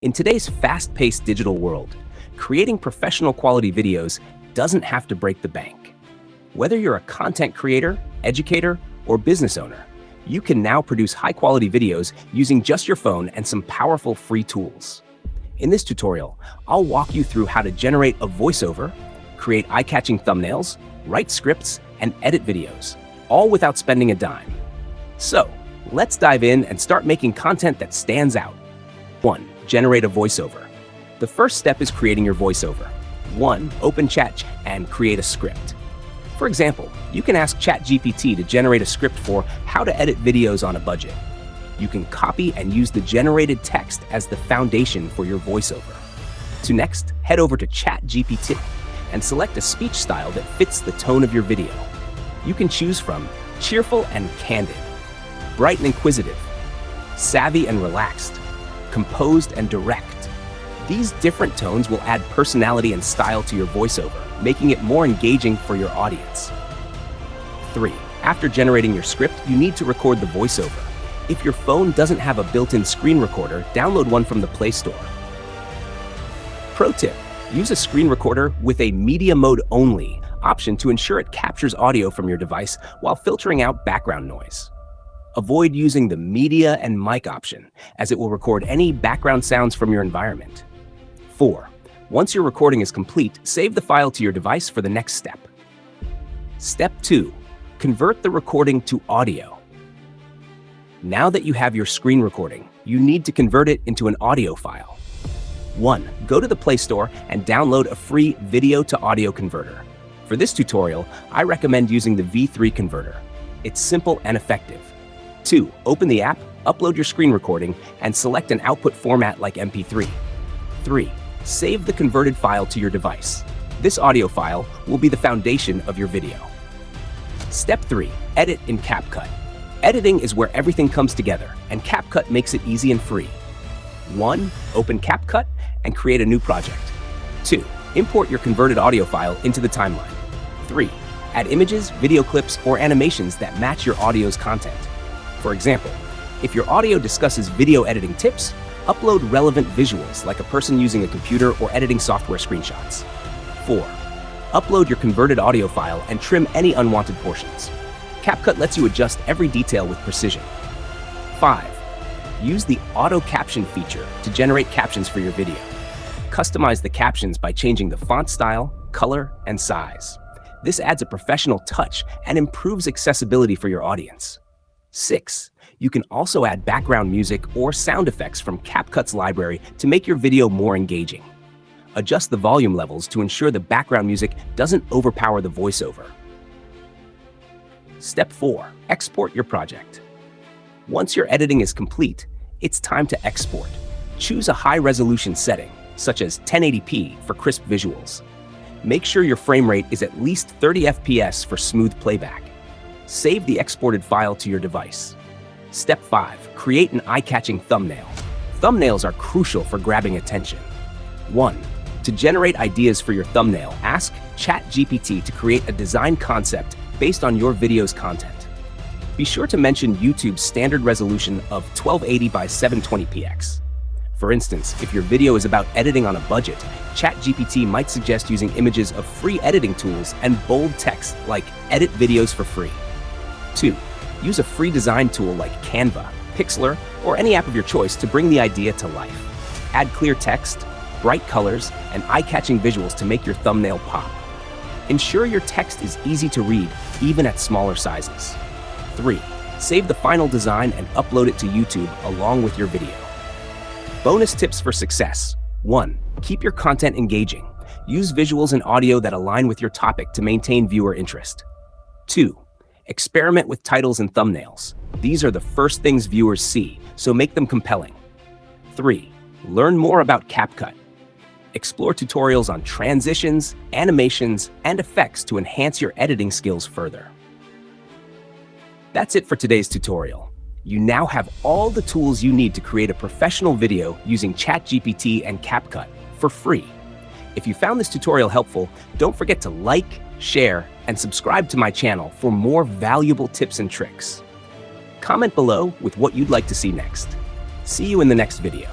In today's fast-paced digital world, creating professional quality videos doesn't have to break the bank. Whether you're a content creator, educator, or business owner, you can now produce high-quality videos using just your phone and some powerful free tools. In this tutorial, I'll walk you through how to generate a voiceover, create eye-catching thumbnails, write scripts, and edit videos, all without spending a dime. So, let's dive in and start making content that stands out. 1. Generate a voiceover. The first step is creating your voiceover. 1. Open Chat and create a script. For example, you can ask ChatGPT to generate a script for how to edit videos on a budget. You can copy and use the generated text as the foundation for your voiceover. To next, head over to ChatGPT and select a speech style that fits the tone of your video. You can choose from cheerful and candid, bright and inquisitive, savvy and relaxed, composed and direct. These different tones will add personality and style to your voiceover, making it more engaging for your audience. 3. After generating your script, you need to record the voiceover. If your phone doesn't have a built-in screen recorder, download one from the Play Store. Pro tip: use a screen recorder with a media mode only option to ensure it captures audio from your device while filtering out background noise. Avoid using the media and mic option, as it will record any background sounds from your environment. 4. Once your recording is complete, save the file to your device for the next step. Step 2. Convert the recording to audio. Now that you have your screen recording, you need to convert it into an audio file. 1. Go to the Play Store and download a free video-to-audio converter. For this tutorial, I recommend using the V3 converter. It's simple and effective. 2. Open the app, upload your screen recording, and select an output format like MP3. 3. Save the converted file to your device. This audio file will be the foundation of your video. Step 3. Edit in CapCut. Editing is where everything comes together, and CapCut makes it easy and free. 1. Open CapCut and create a new project. 2. Import your converted audio file into the timeline. 3. Add images, video clips, or animations that match your audio's content. For example, if your audio discusses video editing tips, upload relevant visuals like a person using a computer or editing software screenshots. 4. Upload your converted audio file and trim any unwanted portions. CapCut lets you adjust every detail with precision. 5. Use the auto caption feature to generate captions for your video. Customize the captions by changing the font style, color, and size. This adds a professional touch and improves accessibility for your audience. 6. You can also add background music or sound effects from CapCut's library to make your video more engaging. Adjust the volume levels to ensure the background music doesn't overpower the voiceover. Step 4. Export your project. Once your editing is complete, it's time to export. Choose a high-resolution setting, such as 1080p for crisp visuals. Make sure your frame rate is at least 30 FPS for smooth playback. Save the exported file to your device. Step 5. Create an eye-catching thumbnail. Thumbnails are crucial for grabbing attention. 1. To generate ideas for your thumbnail, ask ChatGPT to create a design concept based on your video's content. Be sure to mention YouTube's standard resolution of 1280 by 720px. For instance, if your video is about editing on a budget, ChatGPT might suggest using images of free editing tools and bold text like "edit videos for free." 2. Use a free design tool like Canva, Pixlr, or any app of your choice to bring the idea to life. Add clear text, bright colors, and eye-catching visuals to make your thumbnail pop. Ensure your text is easy to read, even at smaller sizes. 3. Save the final design and upload it to YouTube along with your video. Bonus tips for success. 1. Keep your content engaging. Use visuals and audio that align with your topic to maintain viewer interest. 2. Experiment with titles and thumbnails. These are the first things viewers see, so make them compelling. 3. Learn more about CapCut. Explore tutorials on transitions, animations, and effects to enhance your editing skills further. That's it for today's tutorial. You now have all the tools you need to create a professional video using ChatGPT and CapCut for free. If you found this tutorial helpful, don't forget to like, share, and subscribe to my channel for more valuable tips and tricks. Comment below with what you'd like to see next. See you in the next video.